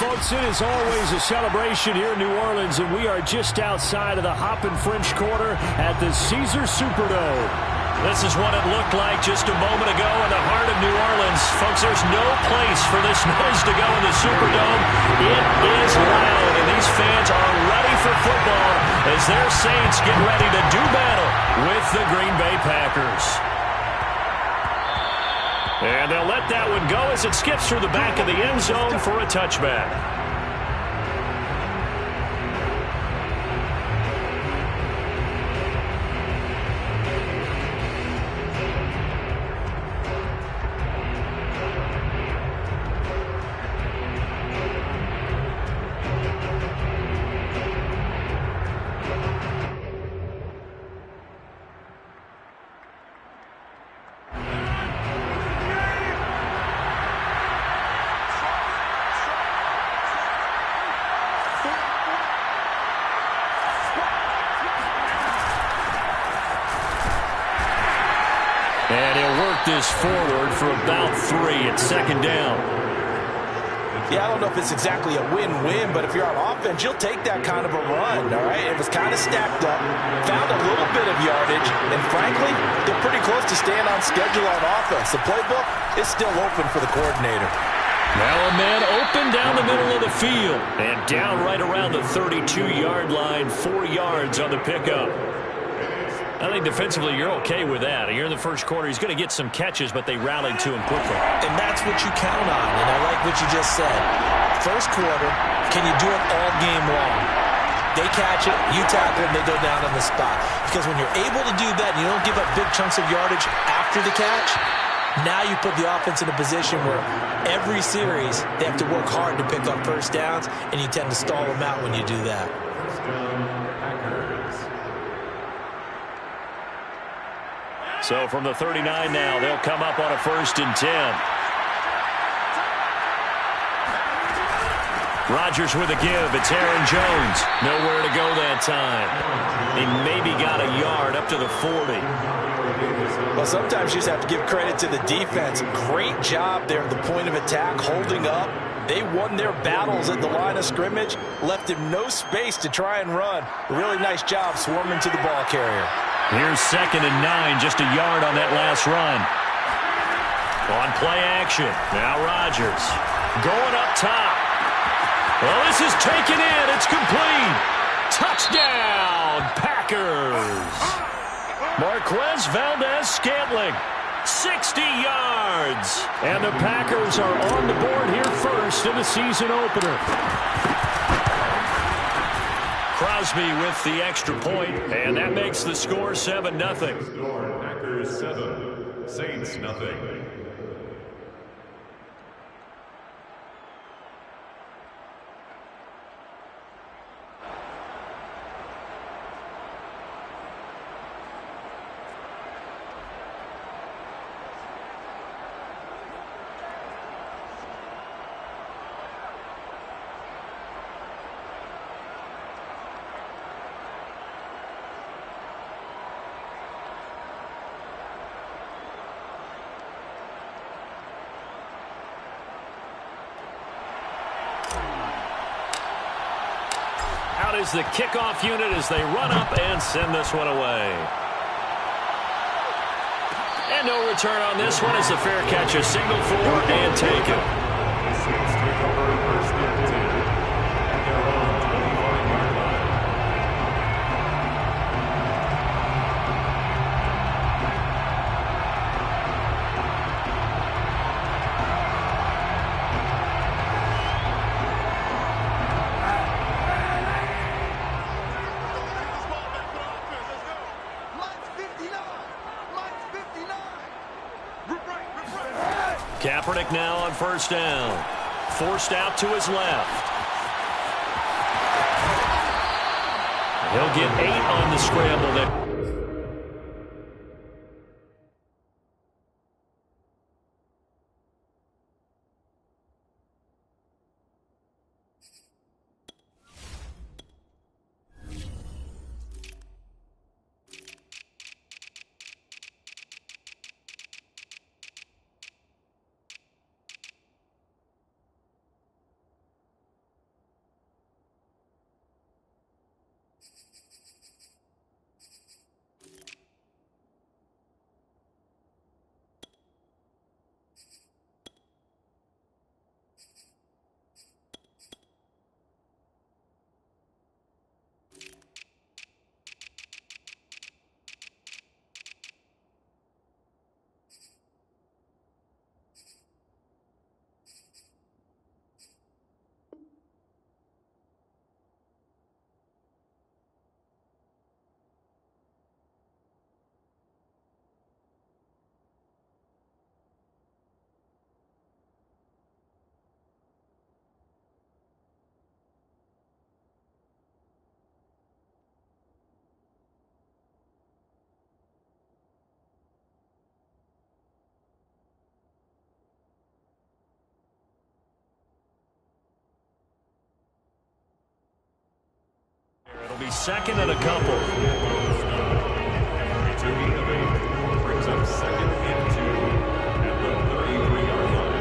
folks, it is always a celebration here in New Orleans, and we are just outside of the Hoppin' French Quarter at the Caesars Superdome. This is what it looked like just a moment ago in the heart of New Orleans. Folks, there's no place for this noise to go in the Superdome. It is loud, and these fans are ready for football as their Saints get ready to do battle with the Green Bay Packers. And they'll let that one go as it skips through the back of the end zone for a touchback. And he'll work this forward for about 3 at second down. Yeah, I don't know if it's exactly a win-win, but if you're on offense, you'll take that kind of a run, all right? It was kind of stacked up, found a little bit of yardage, and frankly, they're pretty close to staying on schedule on offense. The playbook is still open for the coordinator. Now a man open down the middle of the field and down right around the 32-yard line, 4 yards on the pickup. I think defensively you're okay with that. Here in the first quarter, he's going to get some catches, but they rallied to him quickly. And that's what you count on, and I like what you just said. First quarter, can you do it all game long? They catch it, you tackle them, they go down on the spot. Because when you're able to do that and you don't give up big chunks of yardage after the catch, now you put the offense in a position where every series they have to work hard to pick up first downs, and you tend to stall them out when you do that. So from the 39 now, they'll come up on a 1st and 10. Rodgers with a give. It's Aaron Jones. Nowhere to go that time. He maybe got a yard up to the 40. Well, sometimes you just have to give credit to the defense. Great job there at the point of attack, holding up. They won their battles at the line of scrimmage, left him no space to try and run. A really nice job swarming to the ball carrier. Here's 2nd and 9, just a yard on that last run. On play action, now Rodgers going up top. Well, this is taken in. It's complete. Touchdown, Packers. Marquez Valdez-Scantling, 60 yards. And the Packers are on the board here first in the season opener. Crosby with the extra point, and that makes the score 7-0. Packers 7, Saints nothing. Out is the kickoff unit as they run up and send this one away. And no return on this one as the fair catch is signaled for and taken. Saints take over 1st and 10 at their own 25-yard line. Kaepernick now on 1st down. Forced out to his left. He'll get 8 on the scramble there. It'll be second and a couple. Returning of 8 brings up second and 2 at the 33-yard line.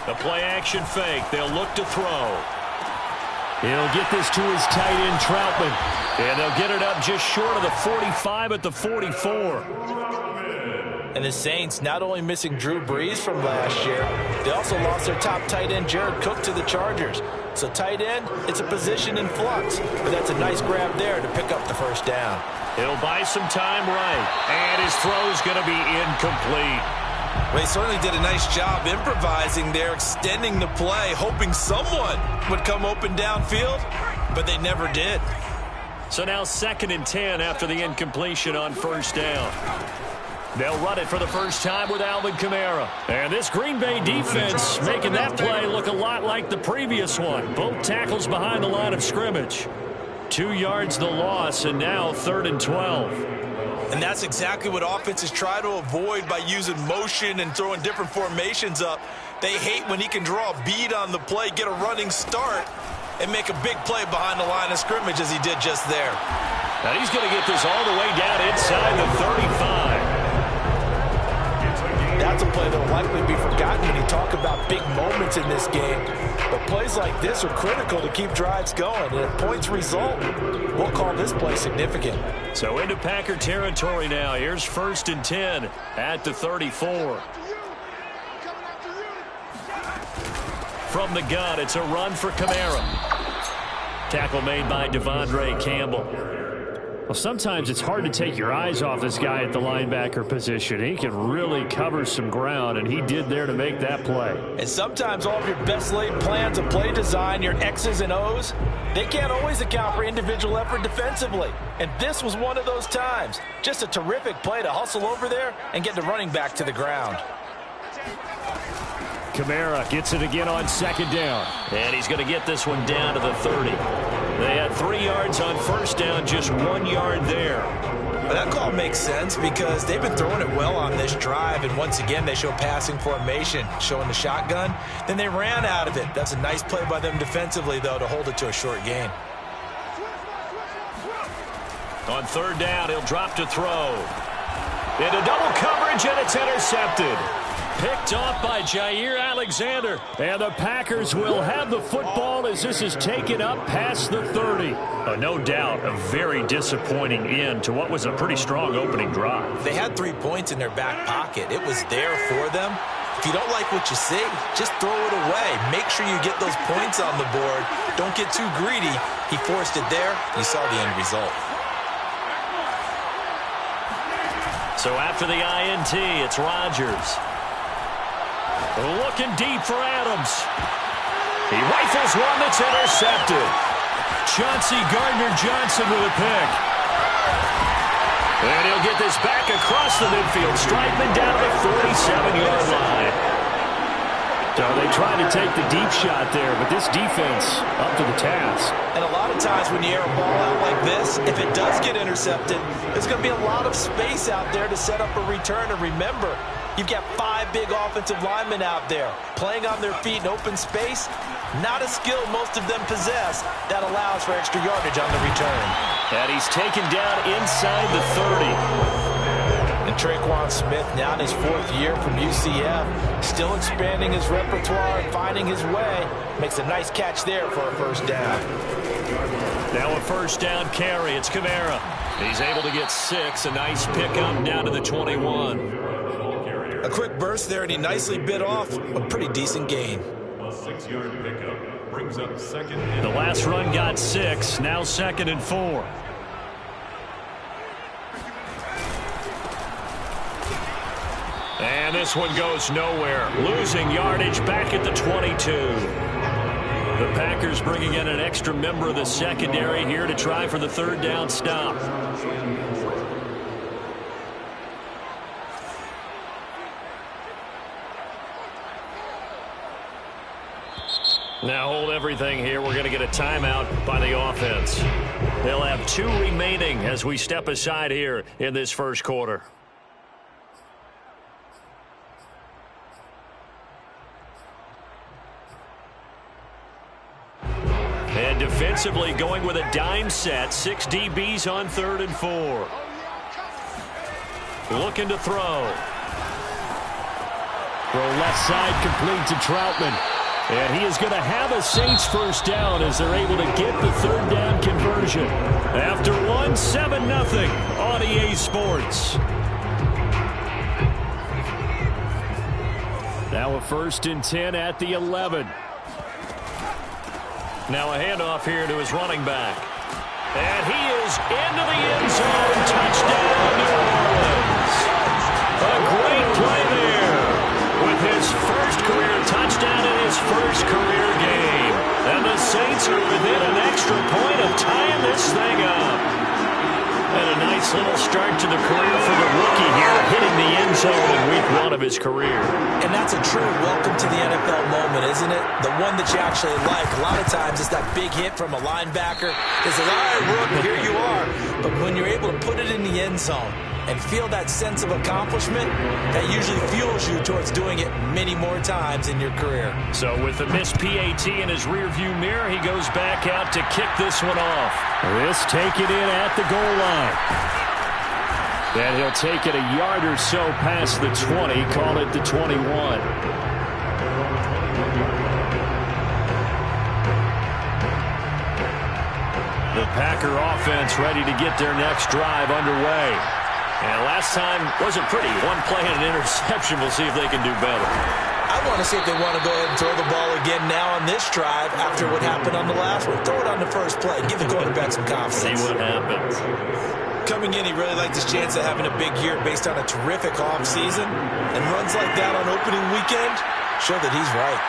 The play-action fake. They'll look to throw. He'll get this to his tight end, Troutman. And they'll get it up just short of the 45 at the 44. And the Saints not only missing Drew Brees from last year, they also lost their top tight end, Jared Cook, to the Chargers. So tight end, it's a position in flux. But that's a nice grab there to pick up the first down. He'll buy some time right. And his throw's going to be incomplete. Well, he certainly did a nice job improvising there, extending the play, hoping someone would come open downfield, but they never did. So now 2nd and 10 after the incompletion on first down. They'll run it for the first time with Alvin Kamara. And this Green Bay defense making that play look a lot like the previous one. Both tackles behind the line of scrimmage. 2 yards the loss, and now 3rd and 12. And that's exactly what offenses try to avoid by using motion and throwing different formations up. They hate when he can draw a bead on the play, get a running start, and make a big play behind the line of scrimmage as he did just there. And he's going to get this all the way down inside the 35. That's a play that will likely be forgotten when you talk about big moments in this game. But plays like this are critical to keep drives going. And if points result, we'll call this play significant. So into Packer territory now. Here's 1st and 10 at the 34. From the gun, it's a run for Kamara. Tackle made by Devondre Campbell. Well, sometimes it's hard to take your eyes off this guy at the linebacker position. He can really cover some ground, and he did there to make that play. And sometimes all of your best laid plans of play design, your X's and O's, they can't always account for individual effort defensively. And this was one of those times. Just a terrific play to hustle over there and get the running back to the ground. Kamara gets it again on 2nd down. And he's going to get this one down to the 30. They had 3 yards on first down, just 1 yard there. But that call makes sense because they've been throwing it well on this drive, and once again they show passing formation, showing the shotgun. Then they ran out of it. That's a nice play by them defensively, though, to hold it to a short gain. On 3rd down, he'll drop to throw. Into double coverage, and it's intercepted. Picked off by Jair Alexander. And the Packers will have the football as this is taken up past the 30. No doubt a very disappointing end to what was a pretty strong opening drive. They had 3 points in their back pocket. It was there for them. If you don't like what you see, just throw it away. Make sure you get those points on the board. Don't get too greedy. He forced it there. You saw the end result. So after the INT, it's Rodgers. Looking deep for Adams. He rifles one that's intercepted. Chauncey Gardner-Johnson with a pick. And he'll get this back across the midfield. Striking down to the 47-yard line. So they tried to take the deep shot there, but this defense up to the task. And a lot of times when you air a ball out like this, if it does get intercepted, there's going to be a lot of space out there to set up a return. And remember, you've got 5 big offensive linemen out there playing on their feet in open space. Not a skill most of them possess that allows for extra yardage on the return. And he's taken down inside the 30. And Traquan Smith, now in his 4th year from UCF, still expanding his repertoire and finding his way. Makes a nice catch there for a first down. Now a first down carry. It's Kamara. He's able to get 6. A nice pickup down to the 21. A quick burst there, and he nicely bit off a pretty decent gain. A 6-yard pickup brings up 2nd and The last run got 6. Now 2nd and 4. And this one goes nowhere. Losing yardage back at the 22. The Packers bringing in an extra member of the secondary here to try for the 3rd down stop. Now hold everything here. We're going to get a timeout by the offense. They'll have 2 remaining as we step aside here in this first quarter. And defensively going with a dime set. 6 DBs on 3rd and 4. Looking to throw. Throw left side complete to Troutman. And he is going to have a Saints first down as they're able to get the 3rd down conversion. After 1, 7-0 on EA Sports. Now a 1st and 10 at the 11. Now a handoff here to his running back. And he is into the end zone. Touchdown, New Orleans. A great play there with his first career touchdown in his first career game. And the Saints are within an extra point of tying this thing up. And a nice little start to the career for the rookie here, hitting the end zone in week 1 of his career. And that's a true welcome to the NFL moment, isn't it? The one that you actually like. A lot of times it's that big hit from a linebacker. It's like, all right, Rook, here you are. But when you're able to put it in the end zone and feel that sense of accomplishment, that usually fuels you towards doing it many more times in your career. So with the missed PAT in his rearview mirror, he goes back out to kick this one off. This taken in at the goal line. And he'll take it a yard or so past the 20, call it the 21. The Packer offense ready to get their next drive underway. And last time wasn't pretty. 1 play and an interception. We'll see if they can do better. I want to see if they want to go ahead and throw the ball again now on this drive after what happened on the last one. Throw it on the first play. Give the quarterback some confidence. See what happens. Coming in, he really liked his chance of having a big year based on a terrific offseason. And runs like that on opening weekend show that he's right.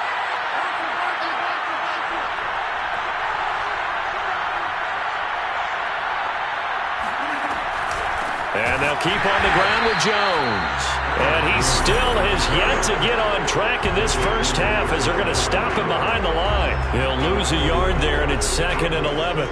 And they'll keep on the ground with Jones. And he still has yet to get on track in this first half as they're going to stop him behind the line. He'll lose a yard there, and it's 2nd and 11.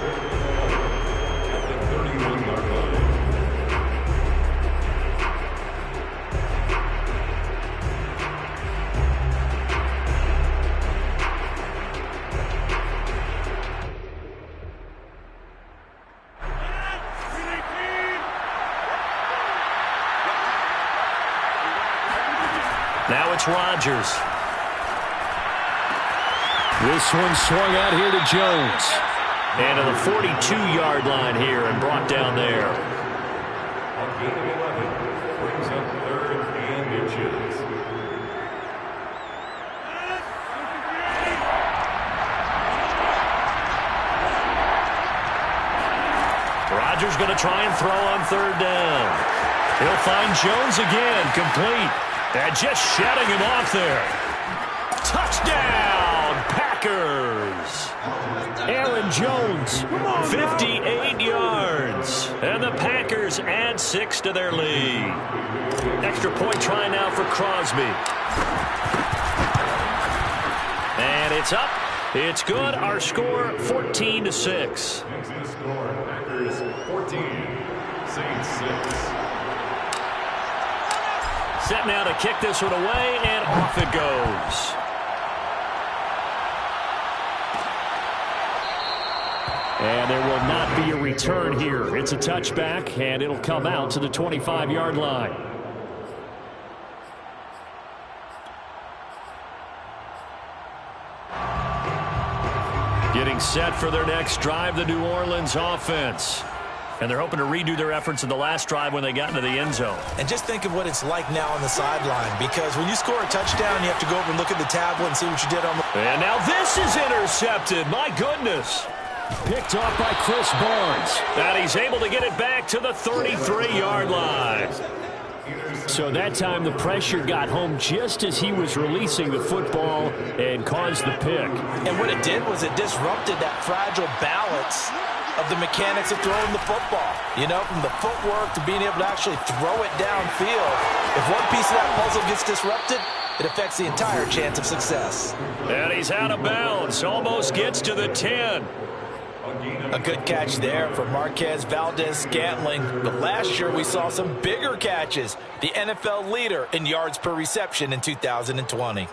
Now it's Rodgers. This one swung out here to Jones. And to the 42-yard line here and brought down there. On gain of 11, brings up 3rd and inches. Rodgers going to try and throw on 3rd down. He'll find Jones again, complete. And just shutting him off there. Touchdown, Packers. Aaron Jones. 58 yards. And the Packers add 6 to their lead. Extra point try now for Crosby. And it's up. It's good. Our score, 14-6. Next in score, Packers 14, Saints 6. Set now to kick this one away, and off it goes. And there will not be a return here. It's a touchback, and it'll come out to the 25-yard line. Getting set for their next drive, the New Orleans offense. And they're hoping to redo their efforts in the last drive when they got into the end zone. And just think of what it's like now on the sideline, because when you score a touchdown, you have to go over and look at the tablet and see what you did on the... And now this is intercepted. My goodness. Picked off by Chris Barnes. And he's able to get it back to the 33-yard line. So that time the pressure got home just as he was releasing the football and caused the pick. And what it did was it disrupted that fragile balance of the mechanics of throwing the football. You know, from the footwork to being able to actually throw it downfield. If one piece of that puzzle gets disrupted, it affects the entire chance of success. And he's out of bounds. Almost gets to the 10. A good catch there for Marquez Valdez-Scantling. But last year we saw some bigger catches. The NFL leader in yards per reception in 2020.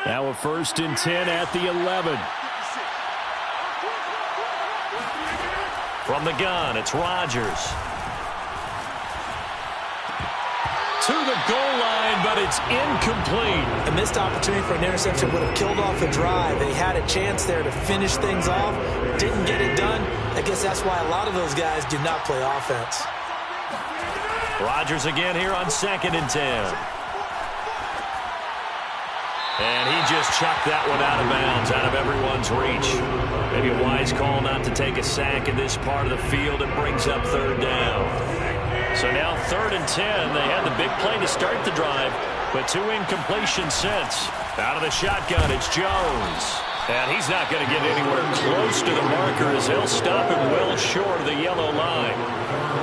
Now a 1st and 10 at the 11. From the gun, it's Rodgers. To the goal line, but it's incomplete. A missed opportunity for an interception would have killed off the drive. They had a chance there to finish things off. Didn't get it done. I guess that's why a lot of those guys do not play offense. Rodgers again here on 2nd and 10. And he just chucked that one out of bounds, out of everyone's reach. Maybe a wise call not to take a sack in this part of the field. It brings up 3rd down. So now 3rd and 10. They had the big play to start the drive, but 2 incompletions since. Out of the shotgun, it's Jones. And he's not going to get anywhere close to the marker as he'll stop him well short of the yellow line.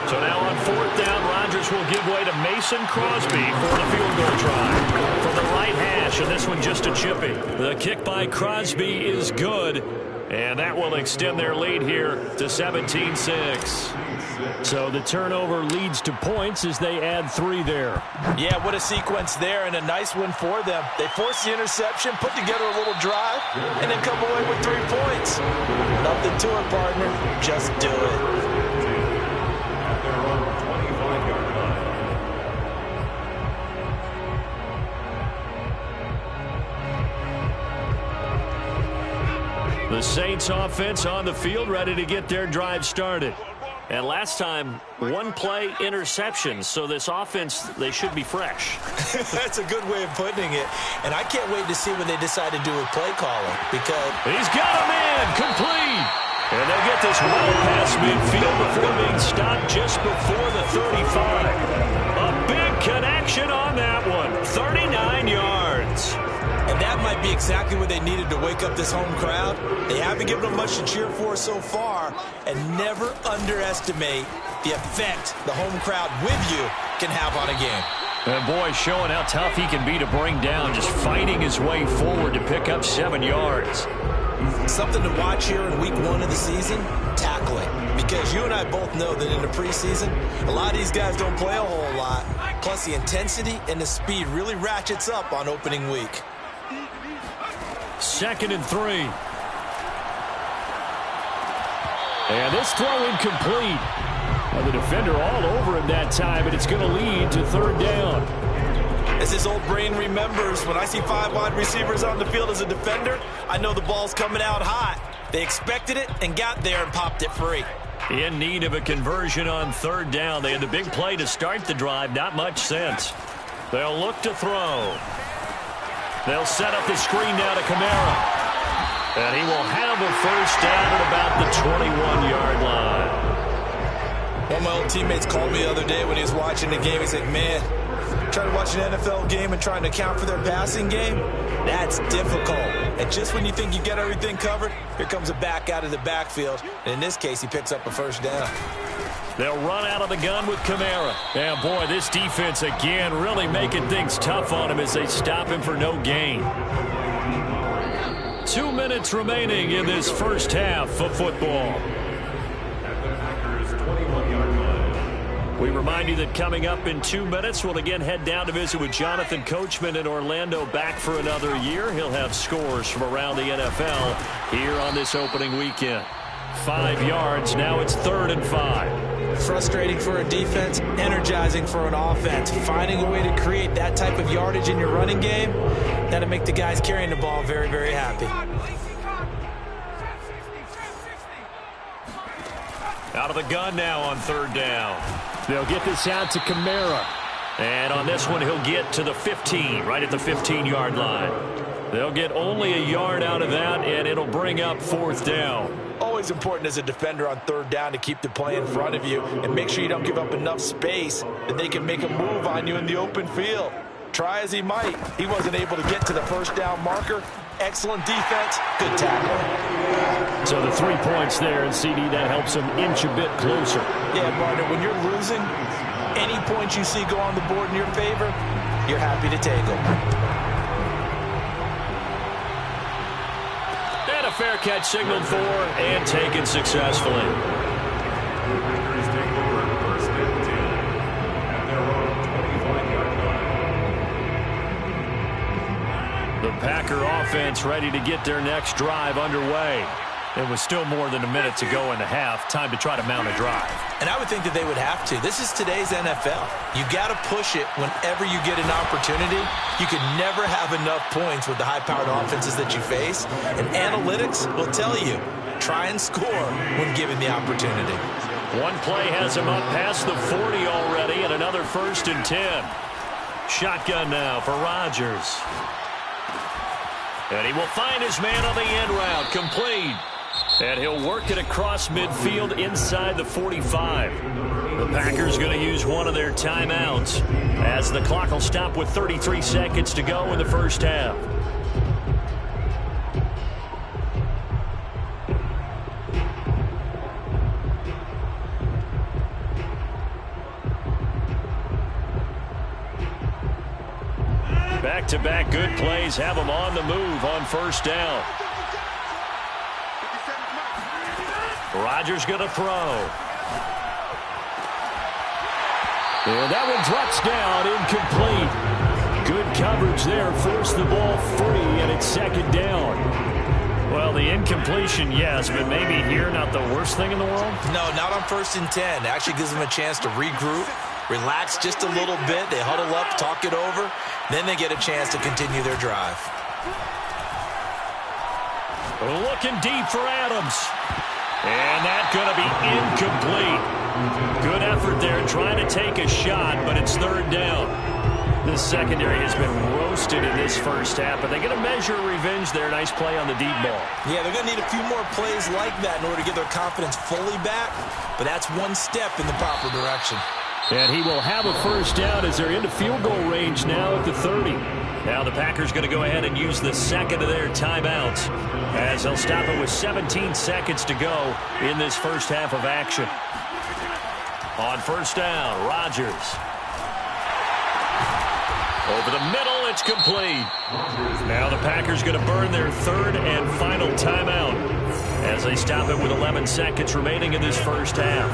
So now on 4th down, Rodgers will give way to Mason Crosby for the field goal try. From the right hash, and this one just a chippy. The kick by Crosby is good, and that will extend their lead here to 17-6. So the turnover leads to points as they add 3 there. Yeah, what a sequence there, and a nice one for them. They force the interception, put together a little drive, and then come away with 3 points. Nothing to it, partner. Just do it. The Saints offense on the field, ready to get their drive started. And last time, 1 play interception, so this offense, they should be fresh. That's a good way of putting it. And I can't wait to see what they decide to do with play calling, because he's got a man complete. And they'll get this well past midfield before being stopped just before the 35. A big connection on that one, 39 yards. And that might be exactly what they needed to wake up this home crowd. They haven't given them much to cheer for so far, and never underestimate the effect the home crowd with you can have on a game. And boy, showing how tough he can be to bring down, just fighting his way forward to pick up 7 yards. Something to watch here in week 1 of the season, tackling. Because you and I both know that in the preseason, a lot of these guys don't play a whole lot. Plus, the intensity and the speed really ratchets up on opening week. 2nd and 3. And this throw incomplete. Well, the defender all over him that time, but it's going to lead to 3rd down. As his old brain remembers, when I see 5 wide receivers on the field as a defender, I know the ball's coming out hot. They expected it and got there and popped it free. In need of a conversion on 3rd down. They had the big play to start the drive. Not much sense. They'll look to throw. They'll set up the screen down to Kamara. And he will have a 1st down at about the 21-yard line. One of my old teammates called me the other day when he was watching the game. He's like, man, trying to watch an NFL game and trying to account for their passing game, that's difficult. And just when you think you get everything covered, here comes a back out of the backfield. And in this case, he picks up a 1st down. They'll run out of the gun with Kamara. And boy, this defense again really making things tough on him as they stop him for no gain. 2 minutes remaining in this first half of football. We remind you that coming up in 2 minutes, we'll again head down to visit with Jonathan Coachman in Orlando, back for another year. He'll have scores from around the NFL here on this opening weekend. 5 yards, now it's 3rd and 5. Frustrating for a defense, energizing for an offense. Finding a way to create that type of yardage in your running game, that'll make the guys carrying the ball very, very happy. Out of the gun now on 3rd down. They'll get this out to Kamara. And on this one, he'll get to the 15, right at the 15-yard line. They'll get only a yard out of that, and it'll bring up 4th down. Always important as a defender on 3rd down to keep the play in front of you and make sure you don't give up enough space that they can make a move on you in the open field. Try as he might, he wasn't able to get to the 1st down marker. Excellent defense, good tackle. So the 3 points there, and CD, that helps them inch a bit closer. Yeah, partner, when you're losing, Any points you see go on the board in your favor, you're happy to take them. And a fair catch signaled for and taken successfully. Packers take over first and 10 at their own 25-yard line. The Packer offense ready to get their next drive underway. It was still more than a minute to go in the half. Time to try to mount a drive. And I would think that they would have to. This is today's NFL. You got to push it whenever you get an opportunity. You could never have enough points with the high-powered offenses that you face. And analytics will tell you, try and score when given the opportunity. One play has him up past the 40 already, and another 1st and 10. Shotgun now for Rodgers. And he will find his man on the end route, complete. And he'll work it across midfield inside the 45. The Packers going to use one of their timeouts as the clock will stop with 33 seconds to go in the first half. Back-to-back good plays have them on the move on first down. Rodgers going to throw. And that one drops down, incomplete. Good coverage there, forced the ball free, and it's 2nd down. Well, the incompletion, yes, but maybe here not the worst thing in the world? No, not on 1st and 10. It actually gives them a chance to regroup, relax just a little bit. They huddle up, talk it over. Then they get a chance to continue their drive. Looking deep for Adams. And that's going to be incomplete. Good effort there trying to take a shot, but it's 3rd down. This secondary has been roasted in this first half, but they get a measure of revenge there. Nice play on the deep ball. Yeah, they're going to need a few more plays like that in order to get their confidence fully back, but that's one step in the proper direction. And he will have a first down as they're into field goal range now at the 30. Now the Packers going to go ahead and use the second of their timeouts as they'll stop it with 17 seconds to go in this first half of action. On first down, Rodgers. Over the middle, it's complete. Now the Packers going to burn their 3rd and final timeout as they stop it with 11 seconds remaining in this first half.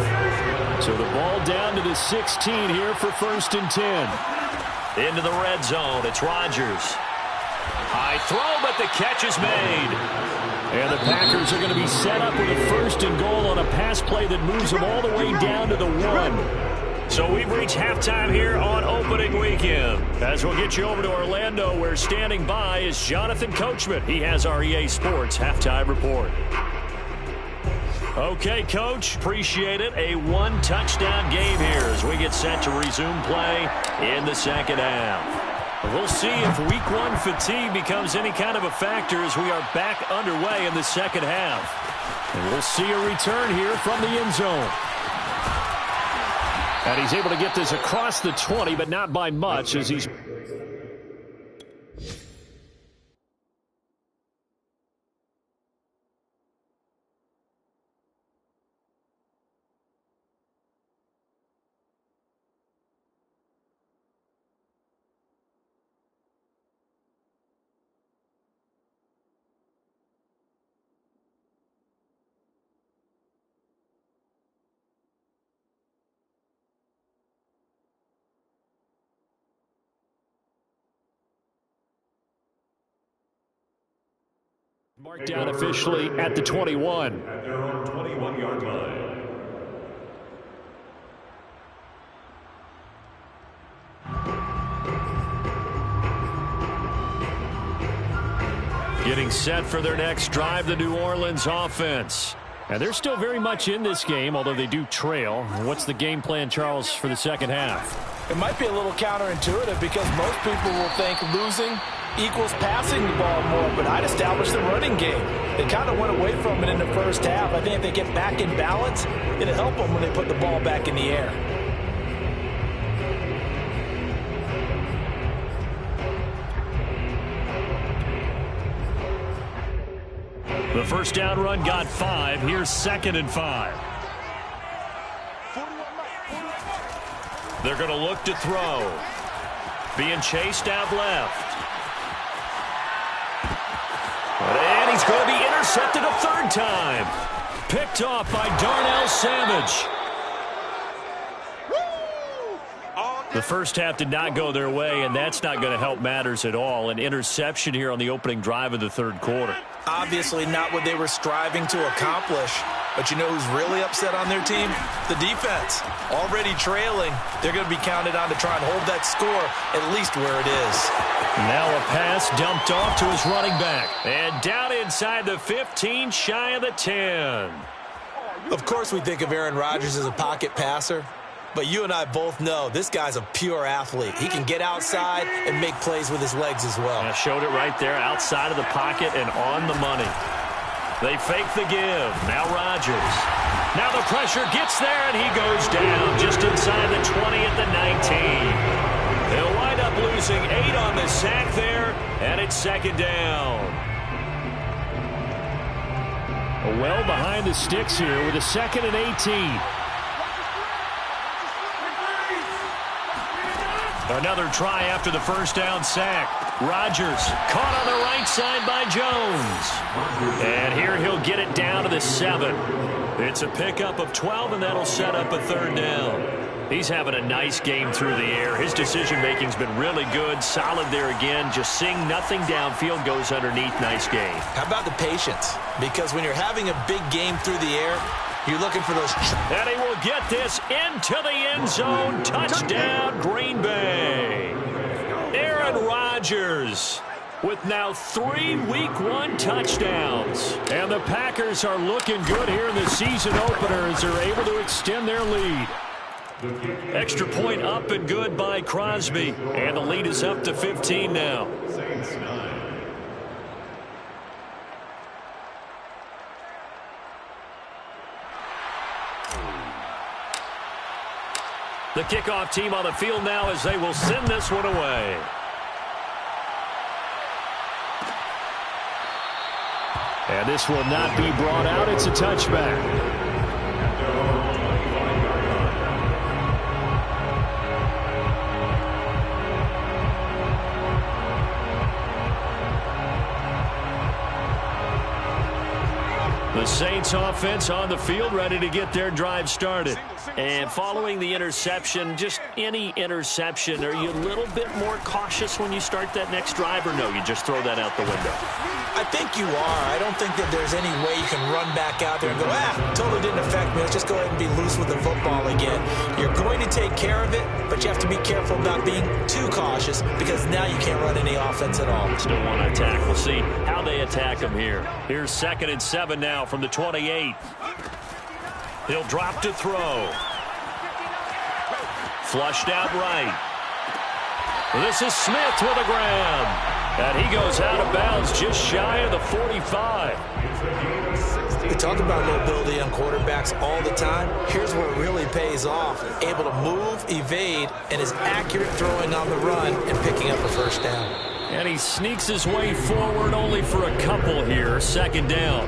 So the ball down to the 16 here for 1st and 10. Into the red zone, it's Rodgers. High throw, but the catch is made. And the Packers are going to be set up with a 1st and goal on a pass play that moves them all the way down to the 1. So we've reached halftime here on opening weekend. As we'll get you over to Orlando, where standing by is Jonathan Coachman. He has our EA Sports halftime report. Okay, Coach, appreciate it. A 1-touchdown game here as we get set to resume play in the second half. We'll see if Week 1 fatigue becomes any kind of a factor as we are back underway in the second half. And we'll see a return here from the end zone. And he's able to get this across the 20, but not by much as he's... Marked down officially at the 21. At their own 21-yard line. Getting set for their next drive, the New Orleans offense. And they're still very much in this game, although they do trail. What's the game plan, Charles, for the second half? It might be a little counterintuitive because most people will think losing equals passing the ball more, but I'd establish the running game. They kind of went away from it in the first half. I think if they get back in balance, it'll help them when they put the ball back in the air. The first down run got 5. Here's 2nd and 5. They're going to look to throw. Being chased out left. And he's going to be intercepted a third time. Picked off by Darnell Savage. The first half did not go their way, and that's not going to help matters at all. An interception here on the opening drive of the third quarter. Obviously not what they were striving to accomplish. But you know who's really upset on their team? The defense. Already trailing. They're going to be counted on to try and hold that score at least where it is. Now a pass dumped off to his running back. And down inside the 15, shy of the 10. Of course we think of Aaron Rodgers as a pocket passer. But you and I both know this guy's a pure athlete. He can get outside and make plays with his legs as well. I showed it right there, outside of the pocket and on the money. They fake the give. Now Rodgers. Now the pressure gets there, and he goes down just inside the 20 at the 19. They'll wind up losing 8 on the sack there, and it's second down. Well behind the sticks here with a 2nd and 18. Another try after the first down sack. Rodgers caught on the right side by Jones. And here he'll get it down to the 7. It's a pickup of 12, and that'll set up a third down. He's having a nice game through the air. His decision-making's been really good. Solid there again. Just seeing nothing downfield, goes underneath. Nice game. How about the patience? Because when you're having a big game through the air, you're looking for those. And he will get this into the end zone. Touchdown, Green Bay. Aaron Rodgers with now 3 Week 1 touchdowns. And the Packers are looking good here in the season opener as they're able to extend their lead. Extra point up and good by Crosby. And the lead is up to 15 now. The kickoff team on the field now as they will send this one away. And this will not be brought out. It's a touchback. The Saints offense on the field, ready to get their drive started. And following the interception, just any interception, are you a little bit more cautious when you start that next drive, or no, you just throw that out the window? I think you are. I don't think that there's any way you can run back out there and go, totally didn't affect me. Let's just go ahead and be loose with the football again. You're going to take care of it, but you have to be careful about being too cautious because now you can't run any offense at all. Still want to attack. We'll see how they attack them here. Here's 2nd and 7 now from the 28. He'll drop to throw. Flushed out right. This is Smith with a grab. And he goes out of bounds just shy of the 45. We talk about mobility on quarterbacks all the time. Here's where it really pays off. Able to move, evade, and is accurate throwing on the run and picking up a first down. And he sneaks his way forward only for a couple here. 2nd down.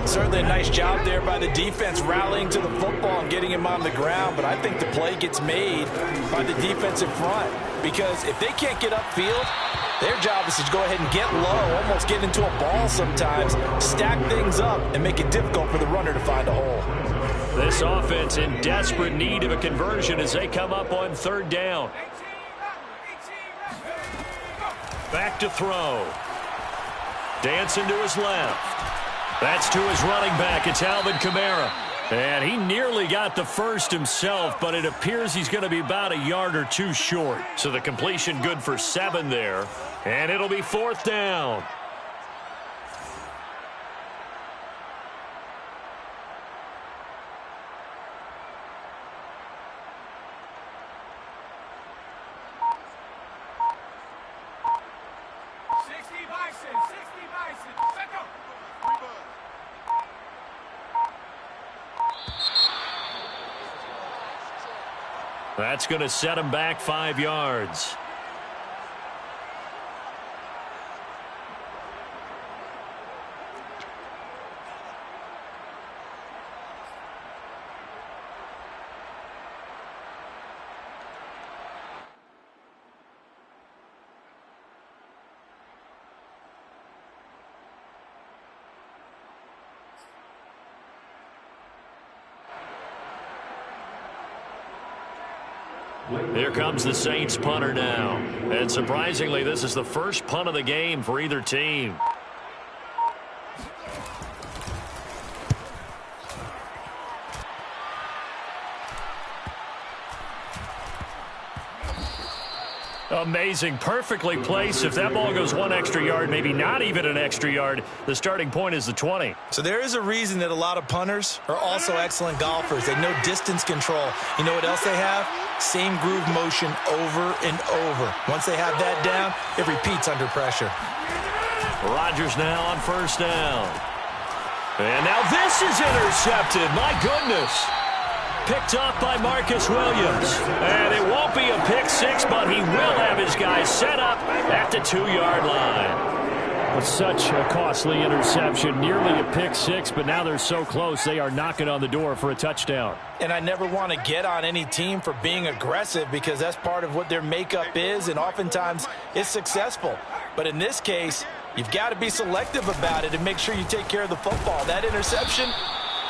Certainly a nice job there by the defense rallying to the football and getting him on the ground, but I think the play gets made by the defensive front because if they can't get upfield, their job is to go ahead and get low, almost get into a ball sometimes, stack things up, and make it difficult for the runner to find a hole. This offense in desperate need of a conversion as they come up on 3rd down. Back to throw. Dancing to his left. That's to his running back. It's Alvin Kamara. And he nearly got the first himself, but it appears he's going to be about a yard or 2 short. So the completion good for 7 there. And it'll be 4th down. That's going to set him back 5 yards. Here comes the Saints punter now. And surprisingly, this is the first punt of the game for either team. Amazing. Perfectly placed. If that ball goes one extra yard, maybe not even an extra yard, the starting point is the 20. So there is a reason that a lot of punters are also excellent golfers. They know distance control. You know what else they have? Same groove motion over and over. Once they have that down, it repeats under pressure. Rodgers now on first down. And now this is intercepted. My goodness. Picked off by Marcus Williams. And it won't be a pick six, but he will have his guys set up at the 2-yard line. Such a costly interception. Nearly a pick six, but now they're so close they are knocking on the door for a touchdown. And I never want to get on any team for being aggressive because that's part of what their makeup is, and oftentimes it's successful. But in this case, you've got to be selective about it and make sure you take care of the football. That interception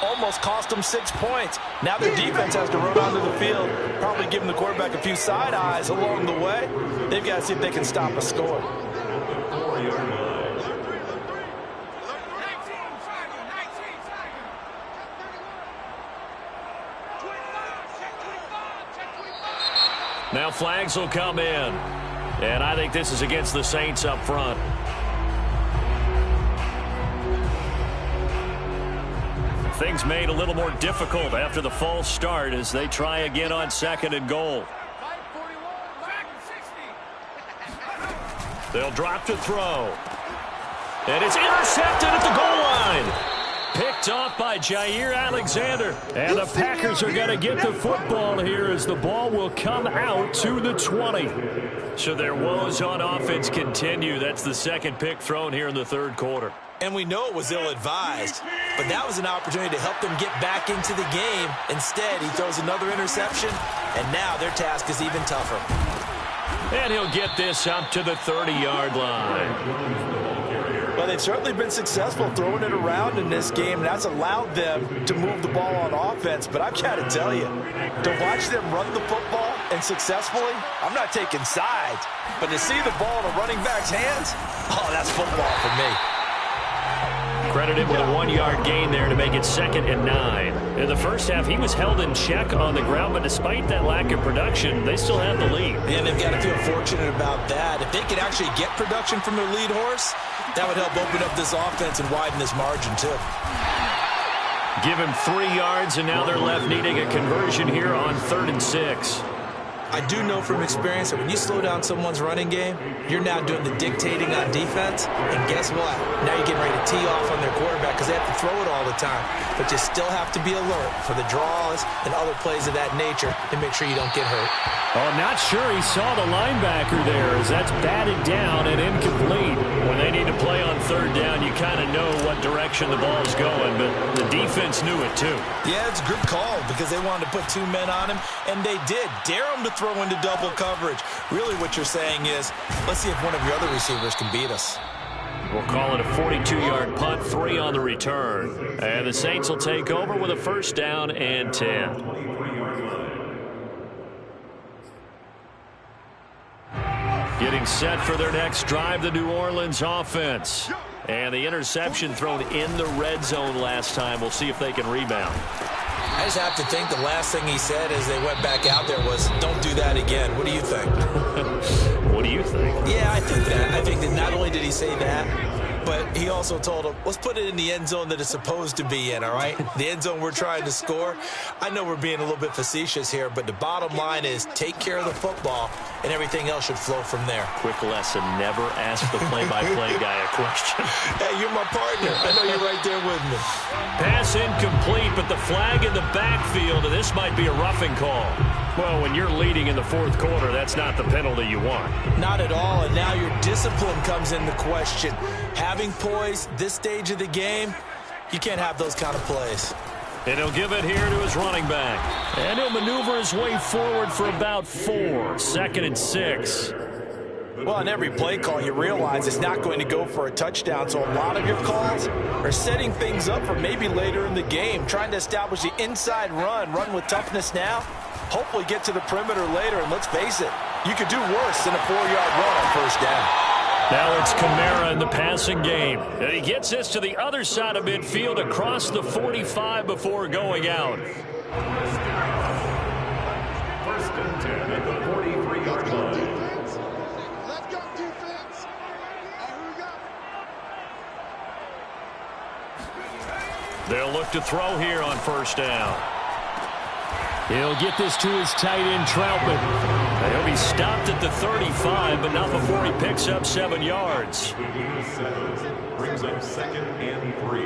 almost cost them 6 points. Now their defense has to run onto the field, probably giving the quarterback a few side eyes along the way. They've got to see if they can stop a score. Now flags will come in. And I think this is against the Saints up front. Things made a little more difficult after the false start as they try again on 2nd and goal. They'll drop to throw. And it's intercepted at the goal line. Picked off by Jair Alexander. And the Packers are going to get the football here as the ball will come out to the 20. So their woes on offense continue. That's the second pick thrown here in the third quarter. And we know it was ill-advised, but that was an opportunity to help them get back into the game. Instead, he throws another interception, and now their task is even tougher. And he'll get this up to the 30-yard line. Well, they've certainly been successful throwing it around in this game, and that's allowed them to move the ball on offense. But I've got to tell you, to watch them run the football and successfully, I'm not taking sides, but to see the ball in a running back's hands, oh, that's football for me. Credited with a 1-yard gain there to make it 2nd and 9. In the first half, he was held in check on the ground, but despite that lack of production, they still have the lead. And they've got to feel fortunate about that. If they could actually get production from their lead horse, that would help open up this offense and widen this margin, too. Give him 3 yards, and now they're left needing a conversion here on 3rd and 6. I do know from experience that when you slow down someone's running game, you're now doing the dictating on defense, and guess what? Now you're getting ready to tee off on their quarterback because they have to throw it all the time. But you still have to be alert for the draws and other plays of that nature to make sure you don't get hurt. Oh, I'm not sure he saw the linebacker there as that's batted down and incomplete. When they need to play on 3rd down, you kind of know what direction the ball's going, but the defense knew it too. Yeah, it's a good call because they wanted to put 2 men on him, and they did. Dare him to throw into double coverage. Really what you're saying is, let's see if one of your other receivers can beat us. We'll call it a 42-yard punt, 3 on the return. And the Saints will take over with a 1st down and 10. Getting set for their next drive, the New Orleans offense. And the interception thrown in the red zone last time. We'll see if they can rebound. I just have to think the last thing he said as they went back out there was, don't do that again. What do you think? What do you think? Yeah, I think that. I think that not only did he say that, but he also told him, let's put it in the end zone that it's supposed to be in, all right? The end zone we're trying to score. I know we're being a little bit facetious here, but the bottom line is take care of the football, and everything else should flow from there. Quick lesson, never ask the play-by-play guy a question. Hey, you're my partner. I know you're right there with me. Pass incomplete, but the flag in the backfield, and this might be a roughing call. Well, when you're leading in the 4th quarter, that's not the penalty you want. Not at all, and now your discipline comes into question. Having poise this stage of the game, you can't have those kind of plays. And he'll give it here to his running back. And he'll maneuver his way forward for about 4. 2nd and 6. Well, on every play call, you realize it's not going to go for a touchdown, so a lot of your calls are setting things up for maybe later in the game, trying to establish the inside run with toughness now. hopefully get to the perimeter later. And let's face it, you could do worse than a 4-yard run on first down. Now it's Kamara in the passing game. And he gets this to the other side of midfield across the 45 before going out. First and 10 at the 43-yard line. Let's go, defense. Here we go. They'll look to throw here on first down. He'll get this to his tight end, Troutman. He'll be stopped at the 35, but not before he picks up 7 yards. Brings up 2nd and 3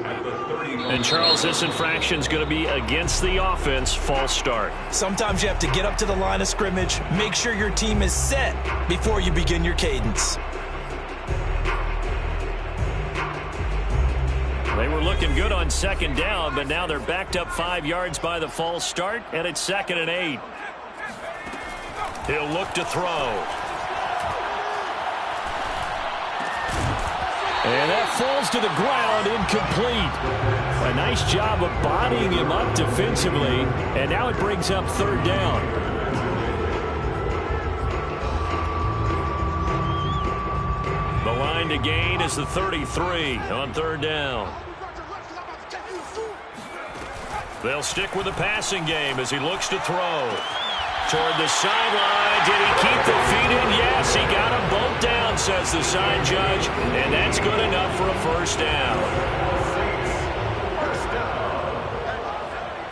at the 30. And Charles, this infraction's going to be against the offense. False start. Sometimes you have to get up to the line of scrimmage, make sure your team is set before you begin your cadence. They were looking good on 2nd down, but now they're backed up 5 yards by the false start, and it's 2nd and 8. He'll look to throw. And that falls to the ground, incomplete. A nice job of bodying him up defensively, and now it brings up 3rd down. The line to gain is the 33 on 3rd down. They'll stick with the passing game as he looks to throw. Toward the sideline. Did he keep the feet in? Yes, he got them both down, says the side judge. And that's good enough for a first down.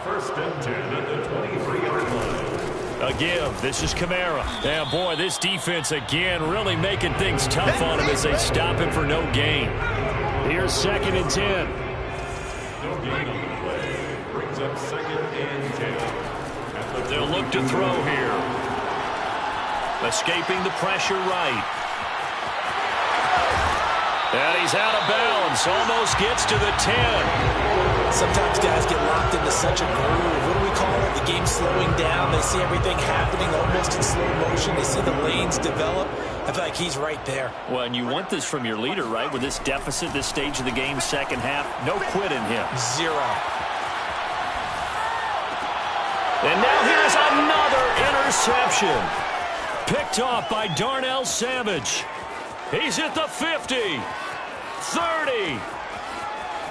First and 10 at the 23-yard line. A give. This is Kamara. Yeah, boy, this defense again really making things tough on him as they stop him for no gain. Here's 2nd and 10. No gain on the play. Brings up 2nd and 10. They'll look to throw here. Escaping the pressure right. And he's out of bounds. Almost gets to the 10. Sometimes guys get locked into such a groove. What do we call it? The game's slowing down. They see everything happening almost in slow motion. They see the lanes develop. I feel like he's right there. Well, and you want this from your leader, right? With this deficit, this stage of the game, 2nd half, no quit in him. 0. And now here's another interception. Picked off by Darnell Savage. He's at the 50, 30,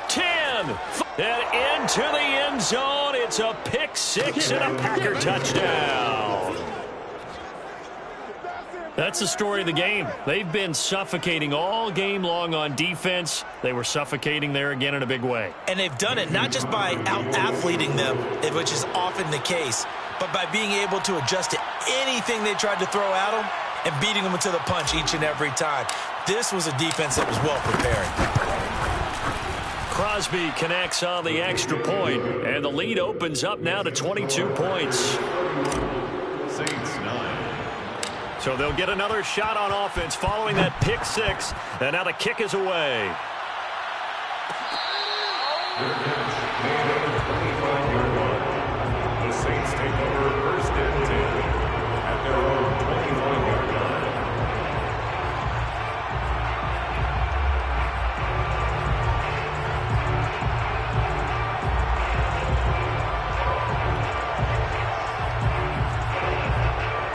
10, and into the end zone. It's a pick 6 and a Packer touchdown. That's the story of the game. They've been suffocating all game long on defense. They were suffocating there again in a big way. And they've done it not just by out-athleting them, which is often the case, but by being able to adjust to anything they tried to throw at them and beating them to the punch each and every time. This was a defense that was well prepared. Crosby connects on the extra point, and the lead opens up now to 22 points. Saints 9. So they'll get another shot on offense following that pick 6, and now the kick is away. The catch made at the 25-yard line. The Saints take over 1st and 10 at their own 25-yard line.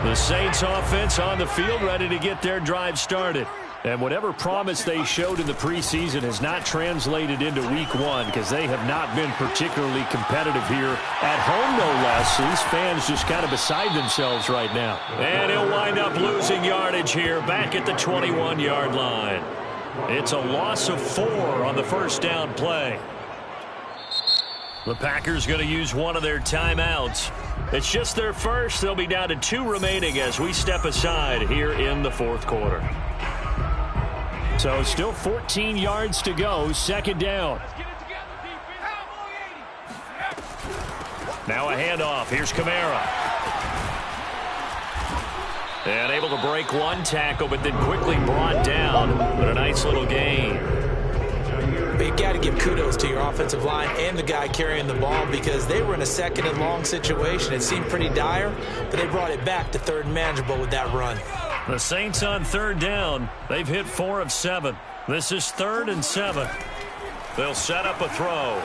The Saints offense on the field ready to get their drive started. And whatever promise they showed in the preseason has not translated into week 1 because they have not been particularly competitive here at home, no less. These fans just kind of beside themselves right now. And he'll wind up losing yardage here back at the 21-yard line. It's a loss of 4 on the first down play. The Packers going to use one of their timeouts. It's just their first. They'll be down to 2 remaining as we step aside here in the 4th quarter. So still 14 yards to go, 2nd down. Now a handoff. Here's Kamara. And able to break one tackle, but then quickly brought down. But a nice little gain. But you got to give kudos to your offensive line and the guy carrying the ball because they were in a 2nd and long situation. It seemed pretty dire, but they brought it back to 3rd and manageable with that run. The Saints on 3rd down. They've hit 4 of 7. This is 3rd and 7. They'll set up a throw.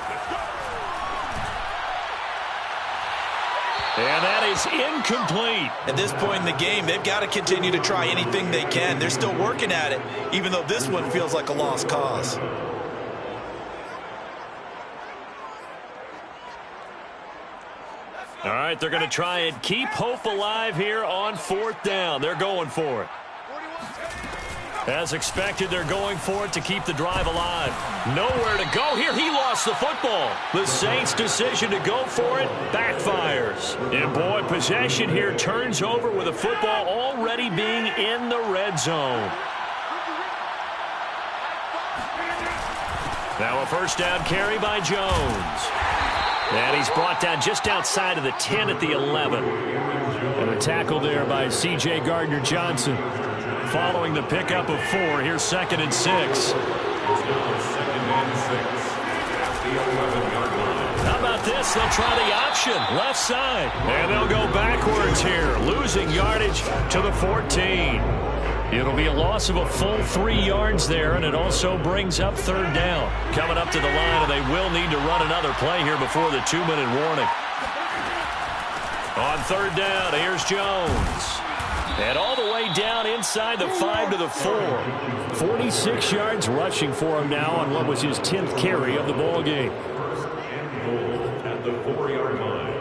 And that is incomplete. At this point in the game, they've got to continue to try anything they can. They're still working at it, even though this one feels like a lost cause. All right, they're going to try and keep hope alive here on 4th down. They're going for it. As expected, they're going for it to keep the drive alive. Nowhere to go here. He lost the football. The Saints' decision to go for it backfires. And, boy, possession here turns over with the football already being in the red zone. Now a 1st down carry by Jones. And he's brought down just outside of the 10 at the 11. And a tackle there by C.J. Gardner-Johnson. Following the pickup of 4, here's 2nd and 6. How about this? They'll try the option, left side. And they'll go backwards here, losing yardage to the 14. It'll be a loss of a full 3 yards there, and it also brings up 3rd down. Coming up to the line, and they will need to run another play here before the 2-minute warning. On 3rd down, here's Jones. And all the way down inside the 5 to the 4. 46 yards rushing for him now on what was his 10th carry of the ball game. At the 4-yard line.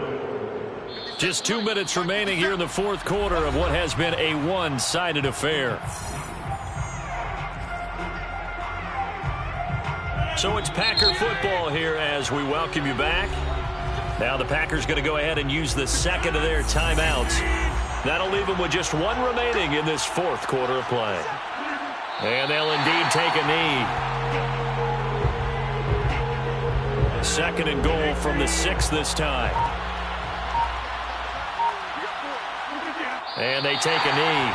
Just 2 minutes remaining here in the 4th quarter of what has been a one-sided affair. So it's Packer football here as we welcome you back. Now the Packers going to go ahead and use the 2nd of their timeouts. That'll leave them with just 1 remaining in this 4th quarter of play. And they'll indeed take a knee. 2nd and goal from the 6 this time. And they take a knee.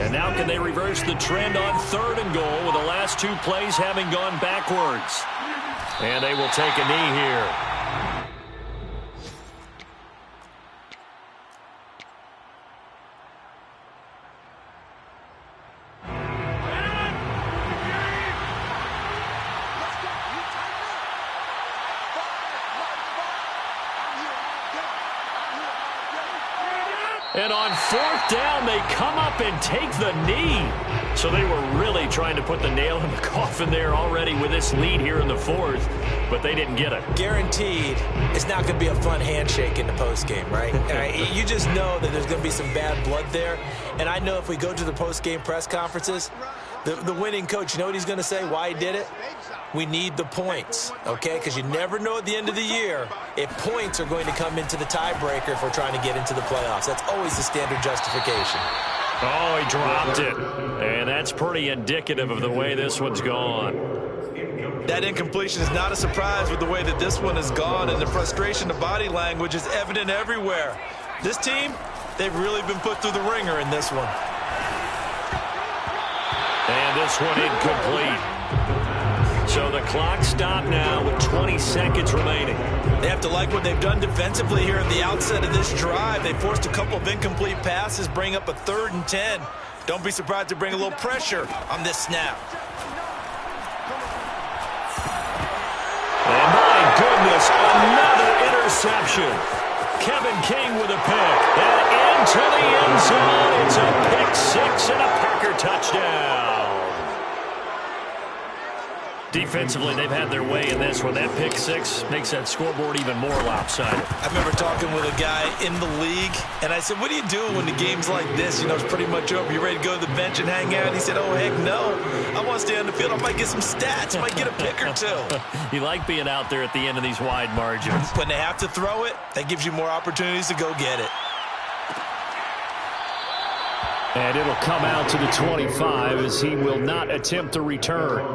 And now can they reverse the trend on 3rd and goal with the last 2 plays having gone backwards? And they will take a knee here. And on 4th down, they come up and take the knee. So they were really trying to put the nail in the coffin there already with this lead here in the 4th, but they didn't get it. Guaranteed, it's not going to be a fun handshake in the postgame, right? You just know that there's going to be some bad blood there. And I know if we go to the postgame press conferences, the winning coach, you know what he's going to say, why he did it? We need the points, okay? Because you never know at the end of the year if points are going to come into the tiebreaker if we're trying to get into the playoffs. That's always the standard justification. Oh, he dropped it. And that's pretty indicative of the way this one's gone. That incompletion is not a surprise with the way that this one has gone, and the frustration, the body language is evident everywhere. This team, they've really been put through the ringer in this one. And this one incomplete. So the clock stopped now with 20 seconds remaining. They have to like what they've done defensively here at the outset of this drive. They forced a couple of incomplete passes, bring up a 3rd and 10. Don't be surprised to bring a little pressure on this snap. And my goodness, another interception. Kevin King with a pick. And into the end zone. It's a pick 6 and a Packer touchdown. Defensively, they've had their way in this one. That pick 6 makes that scoreboard even more lopsided. I remember talking with a guy in the league, and I said, what do you do when the game's like this? You know, it's pretty much over. You ready to go to the bench and hang out? And he said, oh, heck no. I want to stay on the field. I might get some stats. I might get a pick or 2. You like being out there at the end of these wide margins. When they have to throw it, that gives you more opportunities to go get it. And it'll come out to the 25 as he will not attempt to return.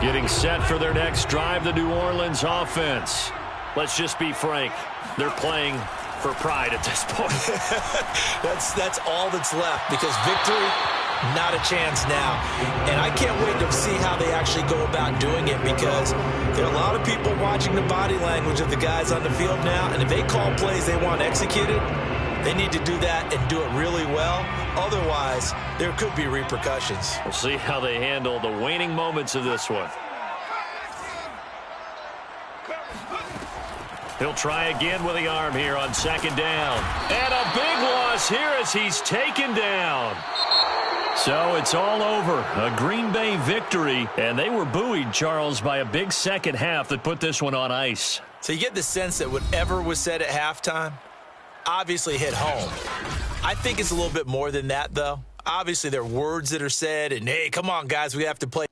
Getting set for their next drive, the New Orleans offense. Let's just be frank. They're playing for pride at this point. That's all that's left, because victory, not a chance now. And I can't wait to see how they actually go about doing it, because there are a lot of people watching the body language of the guys on the field now, and if they call plays they want executed, they need to do that and do it really well. Otherwise, there could be repercussions. We'll see how they handle the waning moments of this one. He'll try again with the arm here on second down. And a big loss here as he's taken down. So it's all over. A Green Bay victory. And they were buoyed, Charles, by a big second half that put this one on ice. So you get the sense that whatever was said at halftime obviously hit home. I think it's a little bit more than that, though. Obviously, there are words that are said, and, hey, come on, guys, we have to play.